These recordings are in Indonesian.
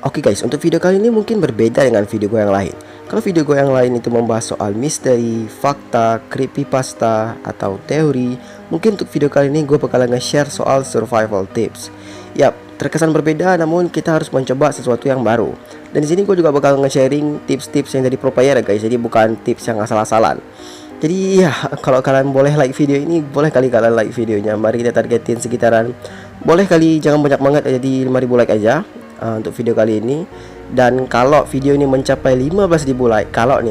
Oke guys, untuk video kali ini mungkin berbeda dengan video gue yang lain. Kalau video gue yang lain itu membahas soal misteri, fakta, creepypasta, atau teori, mungkin untuk video kali ini gue bakalan nge-share soal survival tips. Yap, terkesan berbeda namun kita harus mencoba sesuatu yang baru. Dan di sini gue juga bakal nge-sharing tips-tips yang dari pro player ya guys, jadi bukan tips yang asal-asalan. Jadi ya, kalau kalian boleh like video ini, boleh kali kalian like videonya. Mari kita targetin sekitaran, boleh kali jangan banyak banget, jadi 5.000 like aja untuk video kali ini. Dan kalau video ini mencapai 15.000 like, kalau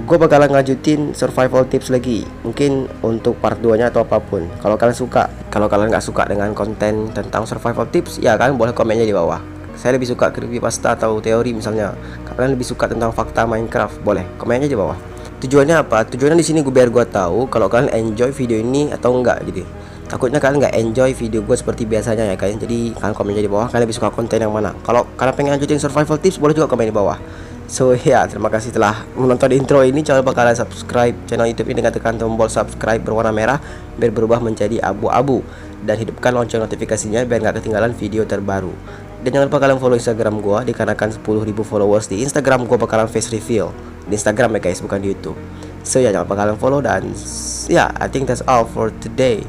gue bakalan ngajutin survival tips lagi, mungkin untuk part 2 nya atau apapun. Kalau kalian suka, kalau kalian nggak suka dengan konten tentang survival tips, ya kalian boleh komennya di bawah. Saya lebih suka creepypasta atau teori misalnya. Kalian lebih suka tentang fakta Minecraft, boleh komennya di bawah. Tujuannya apa? Tujuannya di sini biar gue tahu kalau kalian enjoy video ini atau enggak gitu. Takutnya kalian nggak enjoy video gue seperti biasanya ya kalian. Jadi kalian komen aja di bawah kalian lebih suka konten yang mana. Kalau kalian pengen lanjutin survival tips, boleh juga komen di bawah. So ya, terima kasih telah menonton intro ini. Jangan lupa kalian subscribe channel YouTube ini dengan tekan tombol subscribe berwarna merah biar berubah menjadi abu-abu, dan hidupkan lonceng notifikasinya biar nggak ketinggalan video terbaru. Dan jangan lupa kalian follow Instagram gue, dikarenakan 10.000 followers di Instagram gue bakalan face reveal di Instagram ya guys, bukan di YouTube. So ya, jangan lupa kalian follow. Dan ya, I think that's all for today.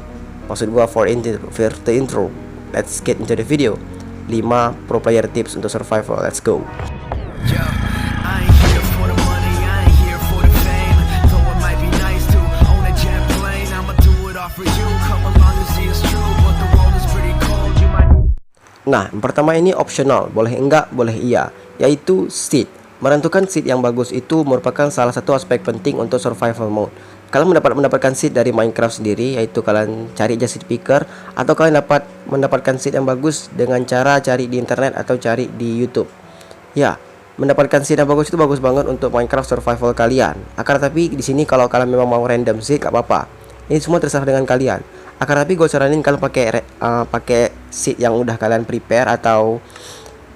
Maksud gua for the intro. Let's get into the video. 5 pro player tips untuk survival. Let's go. Nah, yang pertama ini optional, boleh enggak, boleh iya, yaitu seed. Menentukan seed yang bagus itu merupakan salah satu aspek penting untuk survival mode. Kalian mendapatkan seed dari Minecraft sendiri, yaitu kalian cari aja seed picker, atau kalian dapat mendapatkan seed yang bagus dengan cara cari di internet atau cari di YouTube. Ya, mendapatkan seed yang bagus itu bagus banget untuk Minecraft survival kalian. Akan tapi di sini kalau kalian memang mau random seed gak apa-apa. Ini semua terserah dengan kalian. Akan tapi gue saranin kalian pakai seed yang udah kalian prepare atau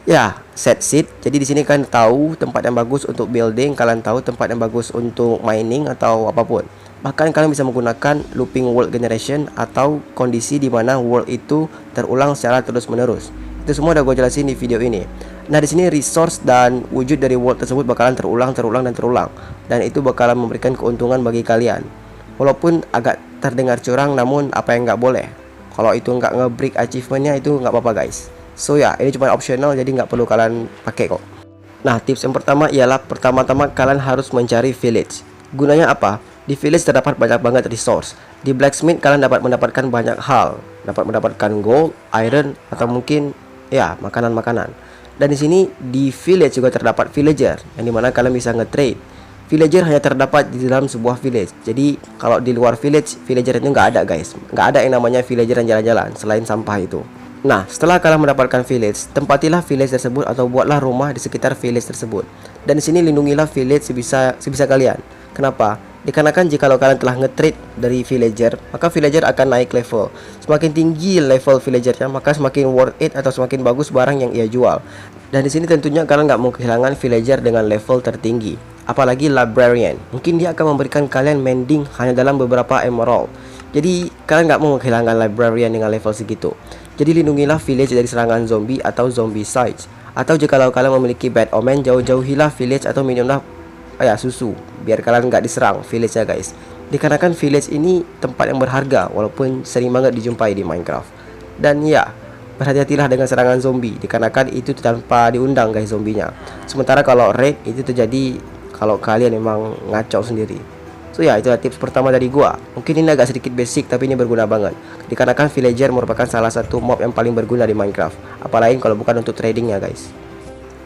ya set seed. Jadi di sini kalian tahu tempat yang bagus untuk building, kalian tahu tempat yang bagus untuk mining atau apapun. Bahkan kalian bisa menggunakan looping world generation atau kondisi di mana world itu terulang secara terus-menerus. Itu semua udah gue jelasin di video ini. Nah, di sini resource dan wujud dari world tersebut bakalan terulang. Dan itu bakalan memberikan keuntungan bagi kalian. Walaupun agak terdengar curang, namun apa yang nggak boleh? Kalau itu nggak nge-break achievementnya itu nggak apa-apa guys. So ya, ini cuma optional, jadi nggak perlu kalian pakai kok. Nah, tips yang pertama ialah pertama-tama kalian harus mencari village. Gunanya apa? Di village terdapat banyak banget resource. Di blacksmith kalian dapat mendapatkan banyak hal, dapat mendapatkan gold, iron, atau mungkin ya makanan-makanan. Dan di sini di village juga terdapat villager, yang dimana kalian bisa nge-trade. Villager hanya terdapat di dalam sebuah village. Jadi kalau di luar village, villager itu nggak ada guys. Nggak ada yang namanya villager yang jalan-jalan selain sampah itu. Nah, setelah kalian mendapatkan village, tempatilah village tersebut atau buatlah rumah di sekitar village tersebut. Dan di sini lindungilah village sebisa kalian. Kenapa? Dikarenakan jika kalian telah nge-trade dari villager, maka villager akan naik level. Semakin tinggi level villagernya, maka semakin worth it atau semakin bagus barang yang ia jual. Dan di sini tentunya kalian nggak mau kehilangan villager dengan level tertinggi. Apalagi librarian, mungkin dia akan memberikan kalian mending hanya dalam beberapa emerald. Jadi kalian nggak mau kehilangan librarian dengan level segitu. Jadi lindungilah village dari serangan zombie atau zombie sites. Atau jika kalian memiliki bad omen, jauhilah village atau minumlah susu biar kalian nggak diserang village ya guys. Dikarenakan village ini tempat yang berharga walaupun sering banget dijumpai di Minecraft. Dan ya, berhati-hatilah dengan serangan zombie dikarenakan itu tanpa diundang guys zombinya. Sementara kalau raid itu terjadi kalau kalian memang ngaco sendiri. So ya, itulah tips pertama dari gua. Mungkin ini agak sedikit basic tapi ini berguna banget. Dikarenakan villager merupakan salah satu mob yang paling berguna di Minecraft. Apalagi kalau bukan untuk trading ya guys.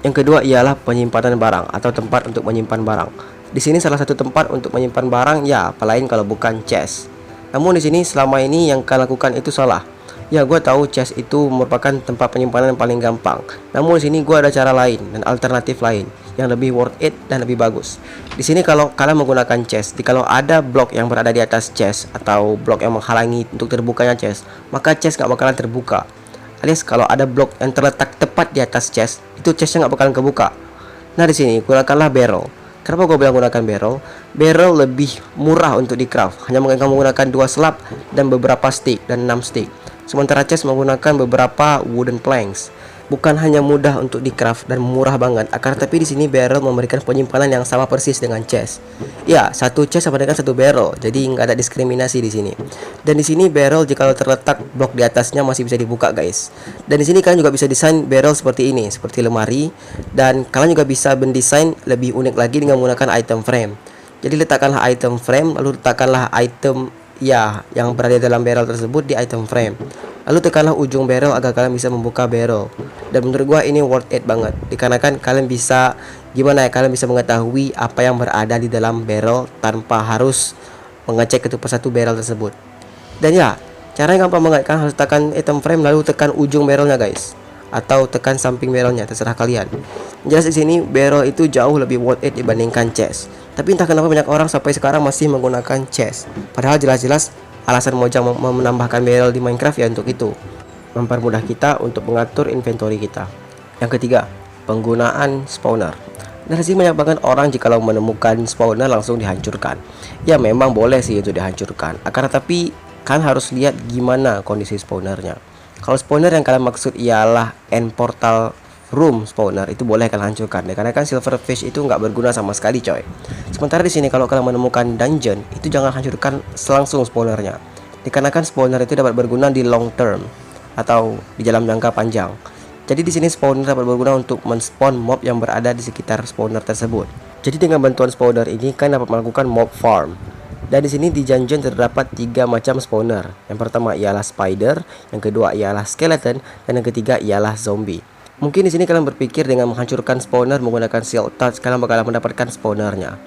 Yang kedua ialah penyimpanan barang atau tempat untuk menyimpan barang. Di sini salah satu tempat untuk menyimpan barang ya, apalagi kalau bukan chest. Namun di sini selama ini yang kalian lakukan itu salah. Ya, gue tahu chest itu merupakan tempat penyimpanan yang paling gampang. Namun di sini gue ada cara lain dan alternatif lain yang lebih worth it dan lebih bagus. Di sini kalau kalian menggunakan chest, kalau ada blok yang berada di atas chest atau blok yang menghalangi untuk terbukanya chest, maka chest nggak bakalan terbuka. Alias kalau ada blok yang terletak tepat di atas chest, itu chestnya nggak bakalan kebuka. Nah, di sini gunakanlah barrel. Kenapa gue bilang gunakan barrel? Barrel lebih murah untuk di craft. Hanya menggunakan 2 slab dan beberapa stick dan 6 stick. Sementara chest menggunakan beberapa wooden planks. bukan hanya mudah untuk di craft dan murah banget, akan tetapi di sini barrel memberikan penyimpanan yang sama persis dengan chest. Ya, satu chest sama dengan satu barrel, jadi nggak ada diskriminasi di sini. Dan di sini barrel jika terletak blok di atasnya masih bisa dibuka guys. Dan di sini kalian juga bisa desain barrel seperti ini, seperti lemari. Dan kalian juga bisa mendesain lebih unik lagi dengan menggunakan item frame. Jadi letakkanlah item frame, lalu letakkanlah item ya yang berada dalam barrel tersebut di item frame. Lalu tekanlah ujung barrel agar kalian bisa membuka barrel. Dan menurut gua ini worth it banget, dikarenakan kalian bisa kalian bisa mengetahui apa yang berada di dalam barrel tanpa harus mengecek satu persatu barrel tersebut. Dan ya, cara yang gampang banget, kan harus tekan item frame lalu tekan ujung barrelnya guys, atau tekan samping barrelnya, terserah kalian. Jelas di sini barrel itu jauh lebih worth it dibandingkan chest. Tapi entah kenapa banyak orang sampai sekarang masih menggunakan chest, padahal jelas-jelas alasan Mojang menambahkan barrel di Minecraft ya untuk itu, mempermudah kita untuk mengatur inventory kita. Yang ketiga, penggunaan spawner. Dari sini banyak banget orang jikalau menemukan spawner langsung dihancurkan. Ya memang boleh sih untuk dihancurkan, akan tetapi kan harus lihat gimana kondisi spawnernya. Kalau spawner yang kalian maksud ialah end portal room spawner, itu boleh kalian hancurkan, karena kan silverfish itu nggak berguna sama sekali coy. Sementara di sini kalau kalian menemukan dungeon, itu jangan hancurkan langsung spawnernya, dikarenakan spawner itu dapat berguna di long term atau di dalam jangka panjang. Jadi di sini spawner dapat berguna untuk men-spawn mob yang berada di sekitar spawner tersebut. Jadi dengan bantuan spawner ini kalian dapat melakukan mob farm. Dan di sini di dungeon terdapat 3 macam spawner. Yang pertama ialah spider, yang kedua ialah skeleton, dan yang ketiga ialah zombie. Mungkin di sini kalian berpikir dengan menghancurkan spawner menggunakan shield touch kalian bakalan mendapatkan spawnernya.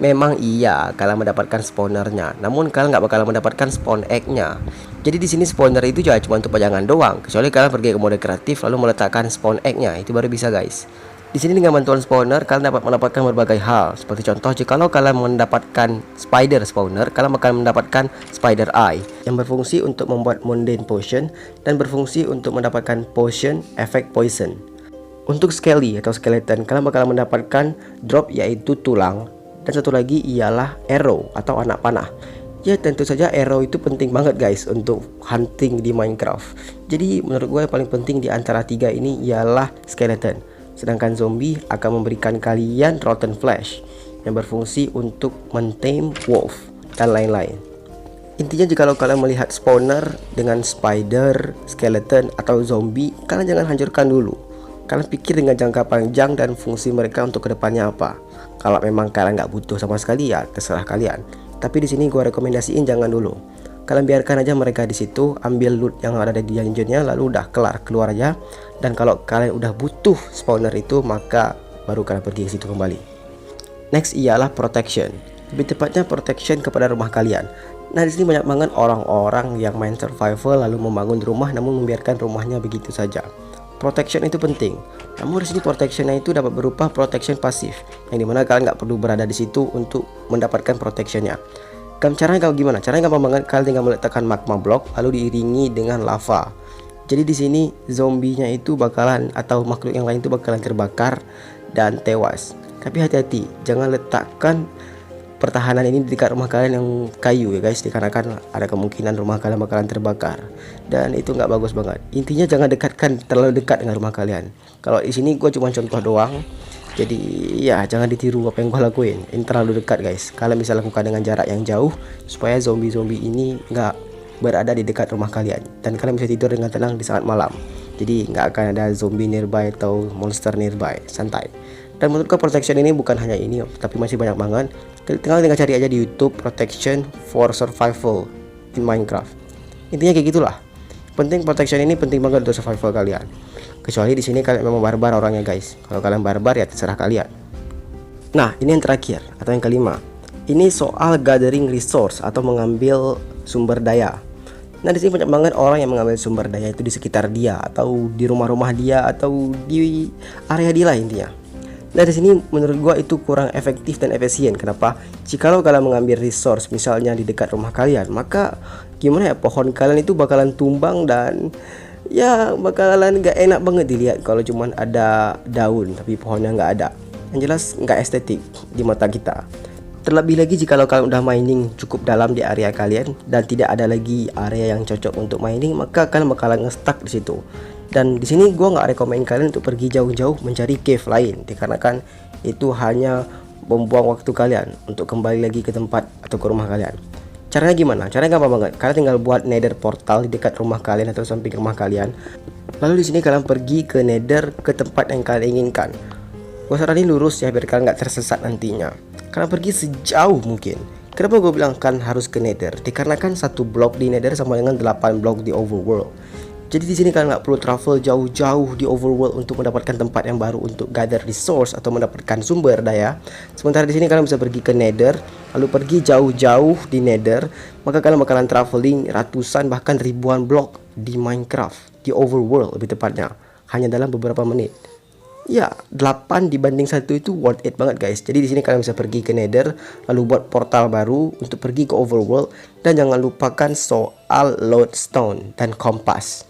Memang iya, kalian mendapatkan spawnernya, namun kalian nggak bakalan mendapatkan spawn egg-nya. Jadi di sini spawner itu cuma untuk pajangan doang, kecuali kalian pergi ke mode kreatif lalu meletakkan spawn egg-nya, itu baru bisa guys. Di sini dengan bantuan spawner kalian dapat mendapatkan berbagai hal. Seperti contoh, jikalau kalian mendapatkan spider spawner, kalian akan mendapatkan spider eye yang berfungsi untuk membuat mundane potion dan berfungsi untuk mendapatkan potion efek poison. Untuk skelly atau skeleton, kalian bakalan mendapatkan drop yaitu tulang, dan satu lagi ialah arrow atau anak panah. Ya tentu saja arrow itu penting banget guys untuk hunting di Minecraft. Jadi menurut gue yang paling penting di antara 3 ini ialah skeleton. Sedangkan zombie akan memberikan kalian rotten flesh yang berfungsi untuk mentame wolf dan lain-lain. Intinya jika kalian melihat spawner dengan spider, skeleton atau zombie, kalian jangan hancurkan dulu. Kalian pikir dengan jangka panjang dan fungsi mereka untuk kedepannya apa. Kalau memang kalian nggak butuh sama sekali ya terserah kalian. Tapi di sini gua rekomendasiin jangan dulu. Kalian biarkan aja mereka di situ, ambil loot yang ada di dungeonnya, lalu udah keluar aja. Dan kalau kalian udah butuh spawner itu, maka baru kalian pergi ke situ kembali. Next ialah protection. Lebih tepatnya protection kepada rumah kalian. Nah di sini banyak banget orang-orang yang main survival lalu membangun rumah namun membiarkan rumahnya begitu saja. Protection itu penting. Namun di sini protectionnya itu dapat berupa protection pasif, yang dimana kalian nggak perlu berada di situ untuk mendapatkan protectionnya. Caranya kalau gimana? Caranya gampang banget, kalian tinggal meletakkan magma block lalu diiringi dengan lava. Jadi di sini zombinya itu bakalan atau makhluk yang lain itu bakalan terbakar dan tewas. Tapi hati-hati, jangan letakkan pertahanan ini di dekat rumah kalian yang kayu ya guys, dikarenakan ada kemungkinan rumah kalian bakalan terbakar dan itu nggak bagus banget. Intinya jangan dekatkan terlalu dekat dengan rumah kalian. Kalau di sini gue cuma contoh doang. Jadi ya jangan ditiru apa yang gue lakuin. Ini terlalu dekat guys. Kalian bisa lakukan dengan jarak yang jauh supaya zombie-zombie ini nggak berada di dekat rumah kalian. Dan kalian bisa tidur dengan tenang di saat malam. Jadi nggak akan ada zombie nearby atau monster nearby. Santai. Dan menurutku protection ini bukan hanya ini, tapi masih banyak banget. Tinggal cari aja di YouTube protection for survival in Minecraft. Intinya kayak gitulah. Penting protection ini penting banget untuk survival kalian. Kecuali di sini kalian memang barbar orangnya guys. Kalau kalian barbar ya terserah kalian. Nah, ini yang terakhir atau yang kelima. Ini soal gathering resource atau mengambil sumber daya. Nah, di sini banyak banget orang yang mengambil sumber daya itu di sekitar dia atau di rumah-rumah dia atau di area dia lah intinya. Nah, di sini menurut gua itu kurang efektif dan efisien. Kenapa? Jikalau kalian mengambil resource misalnya di dekat rumah kalian, maka gimana ya, pohon kalian itu bakalan tumbang dan ya bakalan gak enak banget dilihat kalau cuman ada daun tapi pohonnya nggak ada. Yang jelas nggak estetik di mata kita. Terlebih lagi jika kalian udah mining cukup dalam di area kalian dan tidak ada lagi area yang cocok untuk mining, maka kalian bakalan nge-stuck di situ. Dan di sini gue nggak rekomen kalian untuk pergi jauh-jauh mencari cave lain, dikarenakan itu hanya membuang waktu kalian untuk kembali lagi ke tempat atau ke rumah kalian. Caranya gimana? Caranya gampang banget. Kalian tinggal buat nether portal di dekat rumah kalian atau samping rumah kalian. Lalu di sini kalian pergi ke nether ke tempat yang kalian inginkan. Gue saranin lurus ya biar kalian nggak tersesat nantinya. Kalian pergi sejauh mungkin. Kenapa gue bilang kan harus ke nether? Dikarenakan satu blok di nether sama dengan 8 blok di overworld. Jadi di sini kalian nggak perlu travel jauh-jauh di overworld untuk mendapatkan tempat yang baru untuk gather resource atau mendapatkan sumber daya. Sementara di sini kalian bisa pergi ke nether, lalu pergi jauh-jauh di nether, maka kalian bakalan traveling ratusan bahkan ribuan blok di Minecraft, di overworld lebih tepatnya, hanya dalam beberapa menit. Ya, 8 dibanding 1 itu worth it banget guys. Jadi di sini kalian bisa pergi ke nether, lalu buat portal baru untuk pergi ke overworld, dan jangan lupakan soal lodestone dan kompas.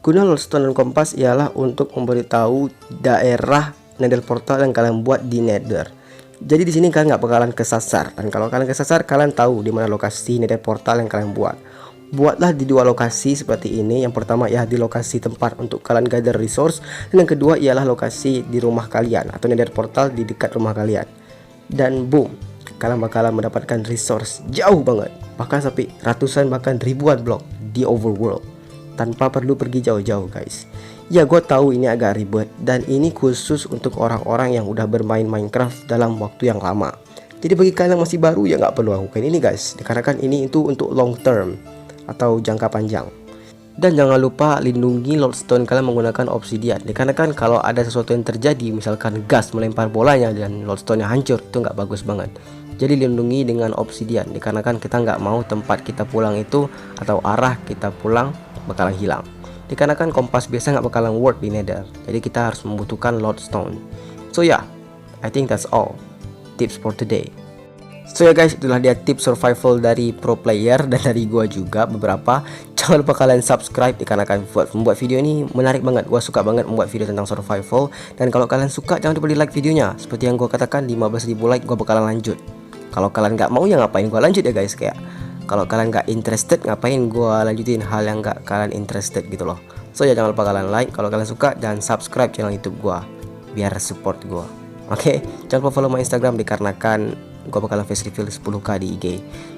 Guna lodestone dan kompas ialah untuk memberitahu daerah nether portal yang kalian buat di nether. Jadi di sini kalian nggak bakalan kesasar, dan kalau kalian kesasar kalian tahu di mana lokasi nether portal yang kalian buat. Buatlah di dua lokasi seperti ini. Yang pertama ya di lokasi tempat untuk kalian gather resource, dan yang kedua ialah lokasi di rumah kalian atau nether portal di dekat rumah kalian. Dan boom, kalian bakalan mendapatkan resource jauh banget, bahkan sampai ratusan bahkan ribuan blok di overworld tanpa perlu pergi jauh-jauh guys. Ya gue tahu ini agak ribet, dan ini khusus untuk orang-orang yang udah bermain Minecraft dalam waktu yang lama. Jadi bagi kalian yang masih baru ya nggak perlu lakukan ini guys, dikarenakan ini itu untuk long term atau jangka panjang. Dan jangan lupa lindungi lodestone kalian menggunakan obsidian, dikarenakan kalau ada sesuatu yang terjadi, misalkan gas melempar bolanya dan lodestone-nya hancur, itu nggak bagus banget. Jadi lindungi dengan obsidian, dikarenakan kita nggak mau tempat kita pulang itu atau arah kita pulang bakalan hilang. Dikarenakan kompas biasa nggak bakalan work di nether, jadi kita harus membutuhkan lodestone. So yeah, I think that's all tips for today. So ya guys, itulah dia tips survival dari pro player dan dari gua juga beberapa. Jangan lupa kalian subscribe dikarenakan membuat video ini menarik banget. Gua suka banget membuat video tentang survival, dan kalau kalian suka jangan lupa di like videonya. Seperti yang gua katakan, 15.000 like gua bakalan lanjut. Kalau kalian nggak mau ya ngapain gua lanjut ya guys, kayak kalau kalian nggak interested ngapain gua lanjutin hal yang nggak kalian interested gitu loh. So ya jangan lupa kalian like kalau kalian suka, dan subscribe channel YouTube gua biar support gua. Oke, jangan lupa follow my Instagram dikarenakan gue bakalan face reveal 10k di IG.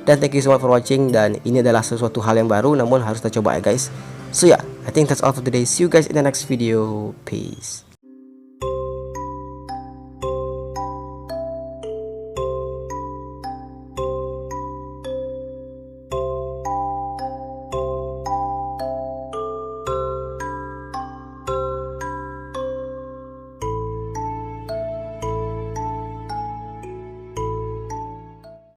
Dan thank you so much for watching, dan ini adalah sesuatu hal yang baru namun harus kita coba ya guys. So yeah, I think that's all for today. See you guys in the next video. Peace.